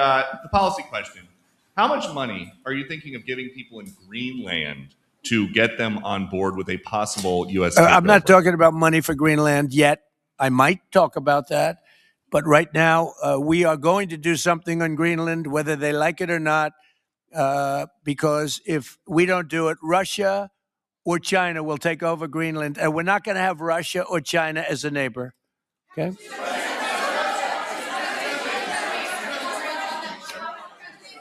The policy question. How much money are you thinking of giving people in Greenland to get them on board with a possible U.S. I'm not talking about money for Greenland yet. I might talk about that. But right now, we are going to do something on Greenland, whether they like it or not, because if we don't do it, Russia or China will take over Greenland, and we're not going to have Russia or China as a neighbor. Okay?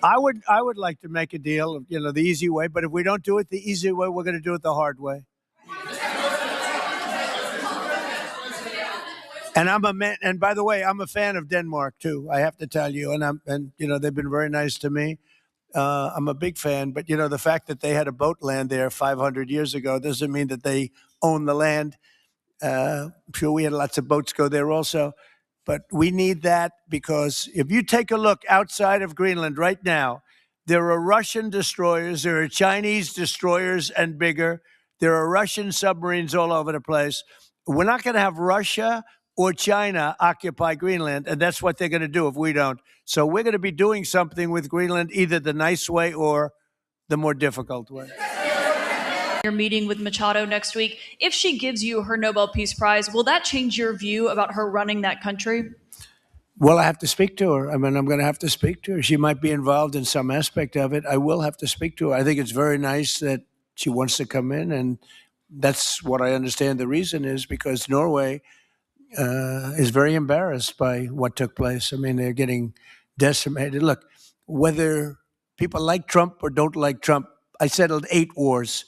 I would like to make a deal, the easy way, but if we don't do it the easy way, we're going to do it the hard way. And I'm a man, and by the way, I'm a fan of Denmark too. I have to tell you, and they've been very nice to me. I'm a big fan, but the fact that they had a boat land there 500 years ago doesn't mean that they own the land. I'm sure we had lots of boats go there also, but we need that because if you take a look outside of Greenland right now, there are Russian destroyers, there are Chinese destroyers and bigger, there are Russian submarines all over the place. We're not going to have Russia or China occupy Greenland, and that's what they're going to do if we don't. So we're going to be doing something with Greenland, either the nice way or the more difficult way. You're meeting with Machado next week. If she gives you her Nobel Peace Prize, will that change your view about her running that country? Well, I have to speak to her. I'm going to have to speak to her. She might be involved in some aspect of it. I will have to speak to her. I think it's very nice that she wants to come in, and that's what I understand the reason is, because Norway is very embarrassed by what took place. I mean, they're getting decimated. Look, whether people like Trump or don't like Trump, I settled 8 wars,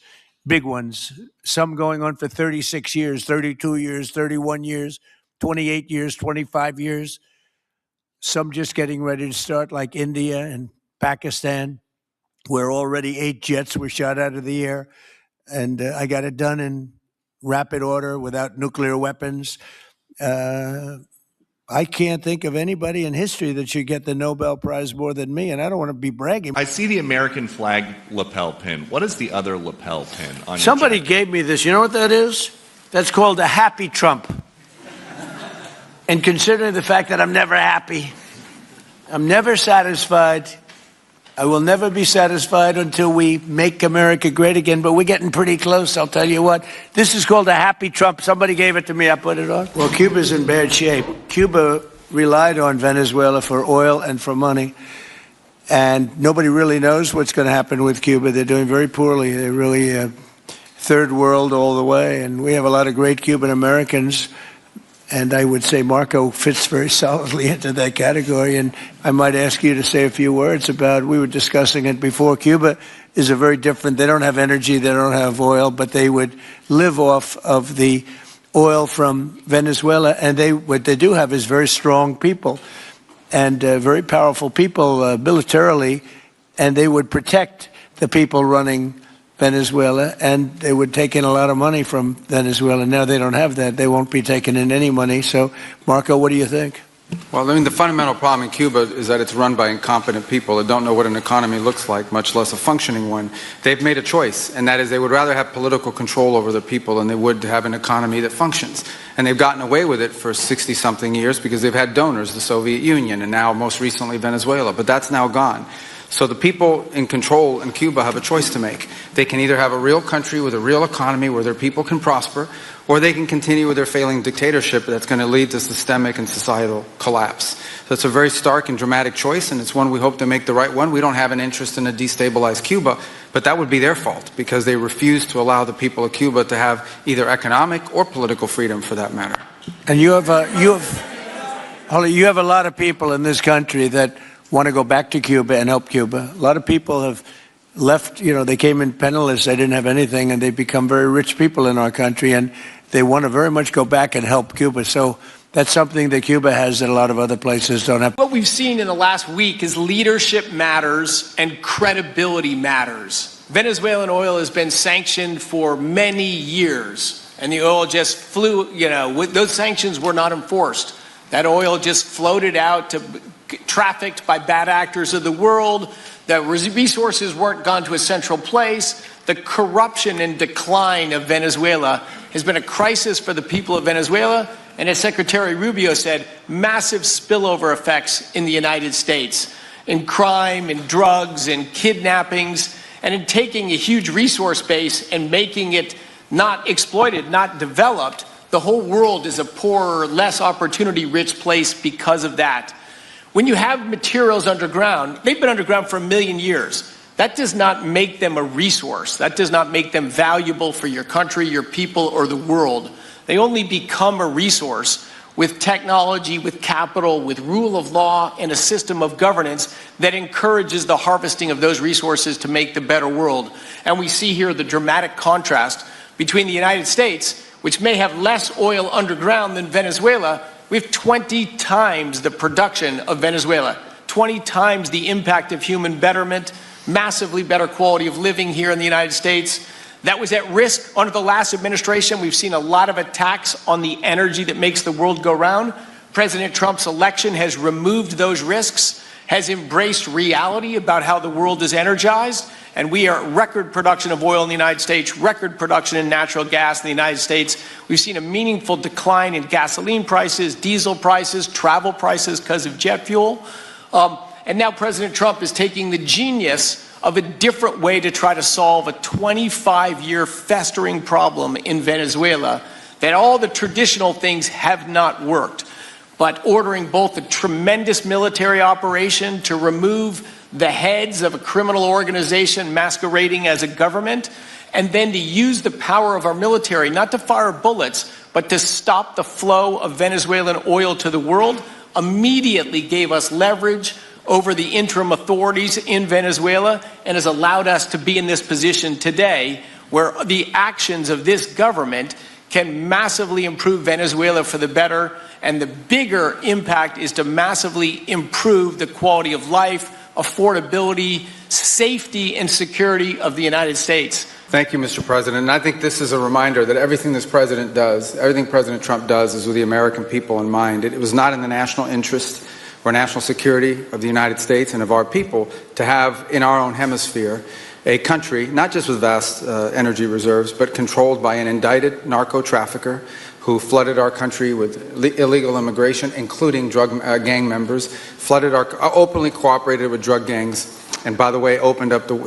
big ones, some going on for 36 years, 32 years, 31 years, 28 years, 25 years, some just getting ready to start, like India and Pakistan, where already 8 jets were shot out of the air. And I got it done in rapid order without nuclear weapons. I can't think of anybody in history that should get the Nobel Prize more than me, and I don't want to be bragging. I see the American flag lapel pin. What is the other lapel pin on Somebody your jacket? gave me this. You know what that is? That's called a happy Trump. And considering the fact that I'm never happy, I'm never satisfied, I will never be satisfied until we make America great again, but we're getting pretty close, I'll tell you what. This is called a happy Trump. Somebody gave it to me, I put it on. Well, Cuba's in bad shape. Cuba relied on Venezuela for oil and for money, and nobody really knows what's going to happen with Cuba. They're doing very poorly. They're really third world all the way, and we have a lot of great Cuban Americans. And I would say Marco fits very solidly into that category. And I might ask you to say a few words about, we were discussing it before, Cuba is a very different, they don't have energy, they don't have oil, but they would live off of the oil from Venezuela. And what they do have is very strong people and very powerful people militarily. And they would protect the people running Venezuela, and they would take in a lot of money from Venezuela. Now they don't have that. They won't be taking in any money. So, Marco, what do you think? Well, I mean, the fundamental problem in Cuba is that it's run by incompetent people that don't know what an economy looks like, much less a functioning one. They've made a choice, and that is they would rather have political control over the people than they would have an economy that functions. And they've gotten away with it for 60-something years because they've had donors, the Soviet Union, and now most recently Venezuela. But that's now gone. So the people in control in Cuba have a choice to make. They can either have a real country with a real economy where their people can prosper, or they can continue with their failing dictatorship that's going to lead to systemic and societal collapse. So it's a very stark and dramatic choice, and it's one we hope to make the right one. We don't have an interest in a destabilized Cuba, but that would be their fault because they refuse to allow the people of Cuba to have either economic or political freedom for that matter. And you have a lot of people in this country that want to go back to Cuba and help Cuba. A lot of people have left, they came in penniless, they didn't have anything, and they've become very rich people in our country, and they want to very much go back and help Cuba. So that's something that Cuba has that a lot of other places don't have. What we've seen in the last week is leadership matters and credibility matters. Venezuelan oil has been sanctioned for many years, and the oil just flew, those sanctions were not enforced. That oil just floated out to trafficked by bad actors of the world. The resources weren't gone to a central place. The corruption and decline of Venezuela has been a crisis for the people of Venezuela. And as Secretary Rubio said, massive spillover effects in the United States. in crime, in drugs, in kidnappings, and in taking a huge resource base and making it not exploited, not developed. The whole world is a poorer, less opportunity-rich place because of that. When you have materials underground, they've been underground for 1 million years. That does not make them a resource. That does not make them valuable for your country, your people, or the world. They only become a resource with technology, with capital, with rule of law, and a system of governance that encourages the harvesting of those resources to make the better world. And we see here the dramatic contrast between the United States, which may have less oil underground than Venezuela. We have 20 times the production of Venezuela, 20 times the impact of human betterment, massively better quality of living here in the United States. That was at risk under the last administration. We've seen a lot of attacks on the energy that makes the world go round. President Trump's election has removed those risks, has embraced reality about how the world is energized, and we are at record production of oil in the United States, record production in natural gas in the United States. We've seen a meaningful decline in gasoline prices, diesel prices, travel prices because of jet fuel. And now President Trump is taking the genius of a different way to try to solve a 25-year festering problem in Venezuela, that all the traditional things have not worked. But ordering both a tremendous military operation to remove the heads of a criminal organization masquerading as a government, and then to use the power of our military, not to fire bullets, but to stop the flow of Venezuelan oil to the world, immediately gave us leverage over the interim authorities in Venezuela and has allowed us to be in this position today where the actions of this government can massively improve Venezuela for the better, and the bigger impact is to massively improve the quality of life, affordability, safety, and security of the United States. Thank you, Mr. President. And I think this is a reminder that everything this president does, everything President Trump does, is with the American people in mind. It was not in the national interest or national security of the United States and of our people to have in our own hemisphere a country, not just with vast energy reserves, but controlled by an indicted narco-trafficker who flooded our country with illegal immigration, including drug gang members, openly cooperated with drug gangs, and by the way,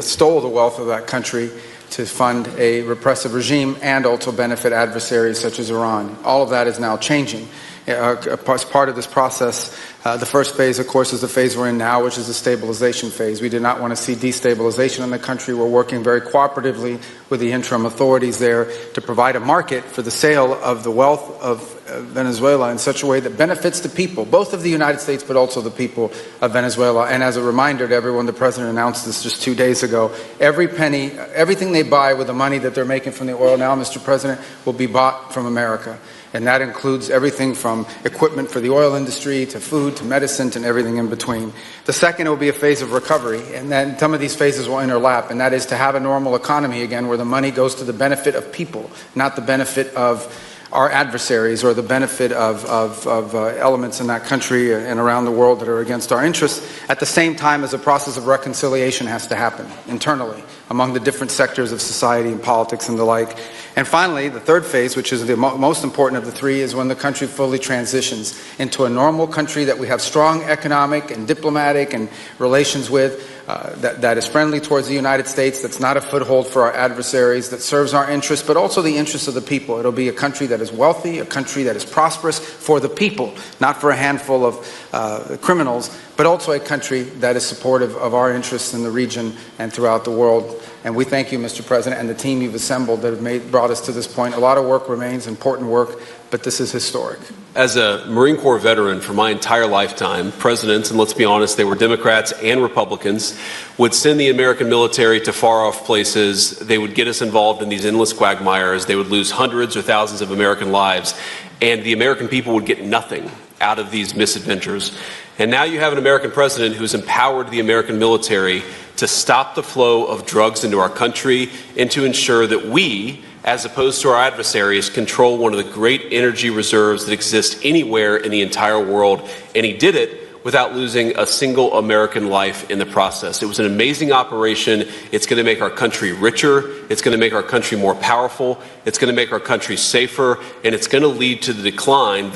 stole the wealth of that country to fund a repressive regime and also benefit adversaries such as Iran. All of that is now changing. As part of this process, the first phase, of course, is the phase we're in now, which is the stabilization phase. We did not want to see destabilization in the country. We're working very cooperatively with the interim authorities there to provide a market for the sale of the wealth of Venezuela in such a way that benefits the people, both of the United States, but also the people of Venezuela. And as a reminder to everyone, the president announced this just 2 days ago. Every penny, everything they buy with the money that they're making from the oil now, Mr. President, will be bought from America. And that includes everything from equipment for the oil industry to food to medicine and everything in between. The second will be a phase of recovery, and then some of these phases will overlap, and that is to have a normal economy again where the money goes to the benefit of people, not the benefit of our adversaries or the benefit of elements in that country and around the world that are against our interests, at the same time as a process of reconciliation has to happen internally among the different sectors of society and politics and the like. And finally, the third phase, which is the most important of the three, is when the country fully transitions into a normal country that we have strong economic and diplomatic and relations with, that is friendly towards the United States, that's not a foothold for our adversaries, that serves our interests, but also the interests of the people. It'll be a country that is wealthy, a country that is prosperous for the people, not for a handful of criminals, but also a country that is supportive of our interests in the region and throughout the world. And we thank you, Mr. President, and the team you've assembled that have brought us to this point. A lot of work remains, important work, but this is historic. As a Marine Corps veteran for my entire lifetime, presidents, and let's be honest, they were Democrats and Republicans, would send the American military to far-off places. They would get us involved in these endless quagmires. They would lose hundreds or thousands of American lives, and the American people would get nothing out of these misadventures. And now you have an American president who's empowered the American military to stop the flow of drugs into our country and to ensure that we, as opposed to our adversaries, control one of the great energy reserves that exist anywhere in the entire world. And he did it without losing a single American life in the process. It was an amazing operation. It's going to make our country richer. It's going to make our country more powerful. It's going to make our country safer. And it's going to lead to the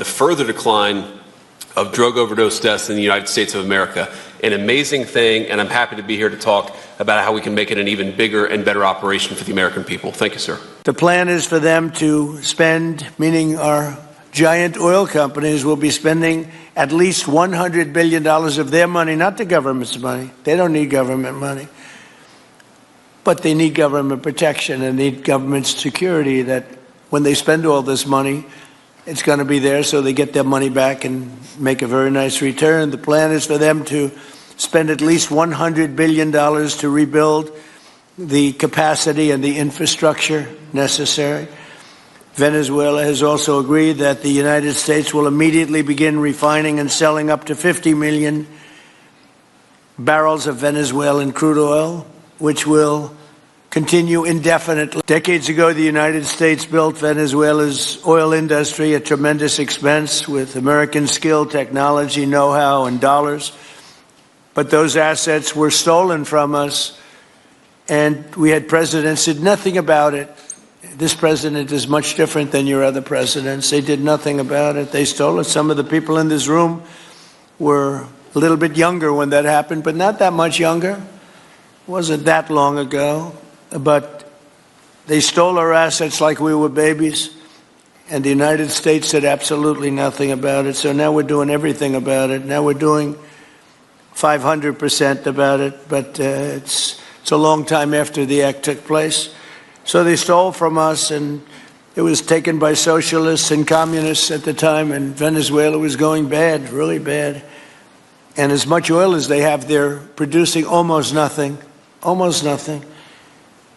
further decline of drug overdose deaths in the United States of America. an amazing thing, and I'm happy to be here to talk about how we can make it an even bigger and better operation for the American people. Thank you, sir. The plan is for them to spend, meaning our giant oil companies will be spending at least $100 billion of their money, not the government's money. They don't need government money. But they need government protection and need government security that when they spend all this money, it's going to be there so they get their money back and make a very nice return. The plan is for them to spend at least $100 billion to rebuild the capacity and the infrastructure necessary. Venezuela has also agreed that the United States will immediately begin refining and selling up to 50 million barrels of Venezuelan crude oil, which will continue indefinitely. Decades ago, the United States built Venezuela's oil industry at tremendous expense with American skill, technology, know-how, and dollars. But those assets were stolen from us, and we had presidents who did nothing about it. This president is much different than your other presidents. They did nothing about it. They stole it. Some of the people in this room were a little bit younger when that happened, but not that much younger. It wasn't that long ago. But they stole our assets like we were babies, and the United States did absolutely nothing about it. So now we're doing everything about it. Now we're doing 500% about it, but it's a long time after the act took place. So they stole from us, and it was taken by socialists and communists at the time, and Venezuela was going bad, really bad. And as much oil as they have, they're producing almost nothing,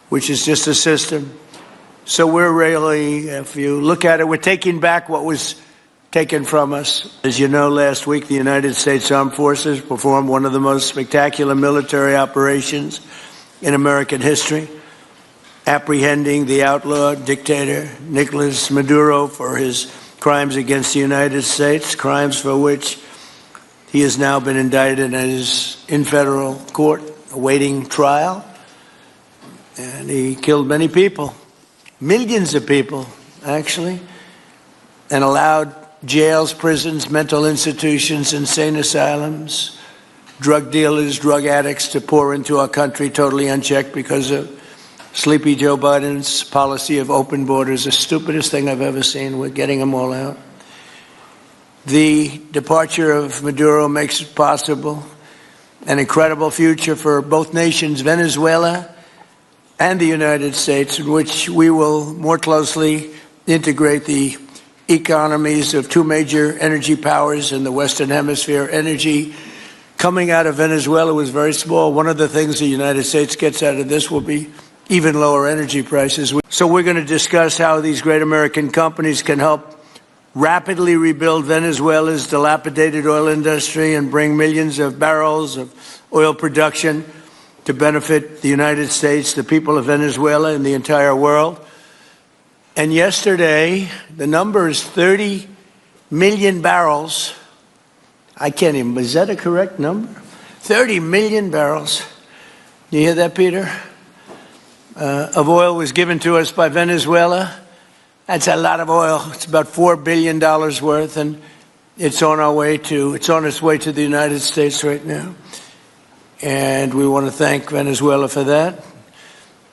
which is just a system. So we're really, if you look at it, we're taking back what was taken from us. As you know, last week, the United States Armed Forces performed one of the most spectacular military operations in American history, apprehending the outlaw dictator Nicolas Maduro for his crimes against the United States, crimes for which he has now been indicted and is in federal court awaiting trial. And he killed many people, millions of people, actually, and allowed jails, prisons, mental institutions, insane asylums, drug dealers, drug addicts to pour into our country totally unchecked because of Sleepy Joe Biden's policy of open borders, the stupidest thing I've ever seen. We're getting them all out. The departure of Maduro makes it possible an incredible future for both nations, Venezuela and the United States, in which we will more closely integrate the economies of two major energy powers in the Western Hemisphere. Energy coming out of Venezuela was very small. One of the things the United States gets out of this will be even lower energy prices. So we're going to discuss how these great American companies can help rapidly rebuild Venezuela's dilapidated oil industry and bring millions of barrels of oil production to benefit the United States, the people of Venezuela, and the entire world. And yesterday, the number is 30 million barrels. I can't even, is that a correct number? 30 million barrels. You hear that, Peter? Of oil was given to us by Venezuela. That's a lot of oil. It's about $4 billion worth, and it's on its way to the United States right now. And we want to thank Venezuela for that.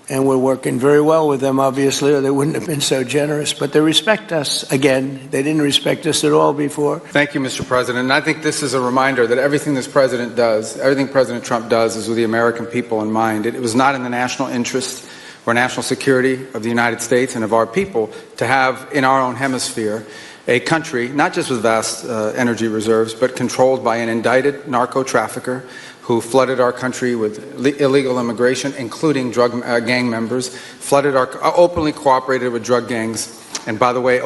And we're working very well with them, obviously, or they wouldn't have been so generous. But they respect us again. They didn't respect us at all before. Thank you, Mr. President. And I think this is a reminder that everything this president does, everything President Trump does, is with the American people in mind. It was not in the national interest or national security of the United States and of our people to have in our own hemisphere a country, not just with vast energy reserves, but controlled by an indicted narco-trafficker who flooded our country with illegal immigration, including drug gang members, openly cooperated with drug gangs, and by the way,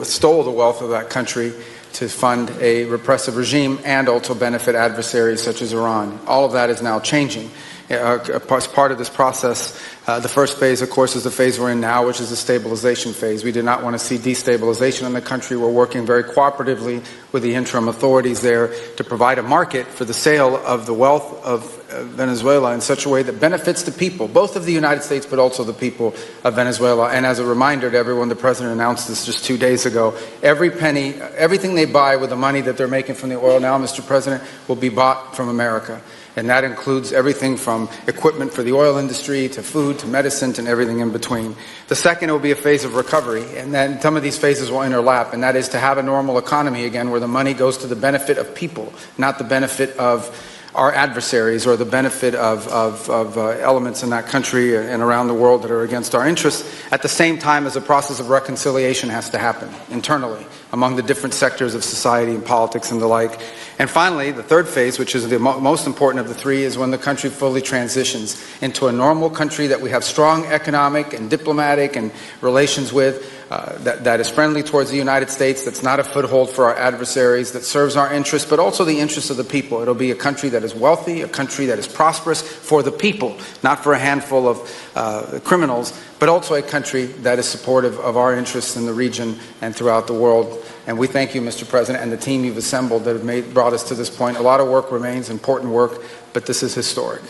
stole the wealth of that country to fund a repressive regime and also benefit adversaries such as Iran. All of that is now changing. as part of this process. The first phase, of course, is the phase we're in now, which is the stabilization phase. We do not want to see destabilization in the country. We're working very cooperatively with the interim authorities there to provide a market for the sale of the wealth of Venezuela in such a way that benefits the people, both of the United States, but also the people of Venezuela. And as a reminder to everyone, the President announced this just 2 days ago. Every penny, everything they buy with the money that they're making from the oil now, Mr. President, will be bought from America. And that includes everything from equipment for the oil industry to food to medicine and everything in between. The second will be a phase of recovery, and then some of these phases will interlap, and that is to have a normal economy again where the money goes to the benefit of people, not the benefit of our adversaries or the benefit of elements in that country and around the world that are against our interests, at the same time as a process of reconciliation has to happen internally among the different sectors of society and politics and the like. And finally, the third phase, which is the most important of the three, is when the country fully transitions into a normal country that we have strong economic and diplomatic and relations with, that is friendly towards the United States, that's not a foothold for our adversaries, that serves our interests, but also the interests of the people. It'll be a country that is wealthy, a country that is prosperous for the people, not for a handful of criminals, but also a country that is supportive of our interests in the region and throughout the world. And we thank you, Mr. President, and the team you've assembled that have brought us to this point. A lot of work remains, important work, but this is historic.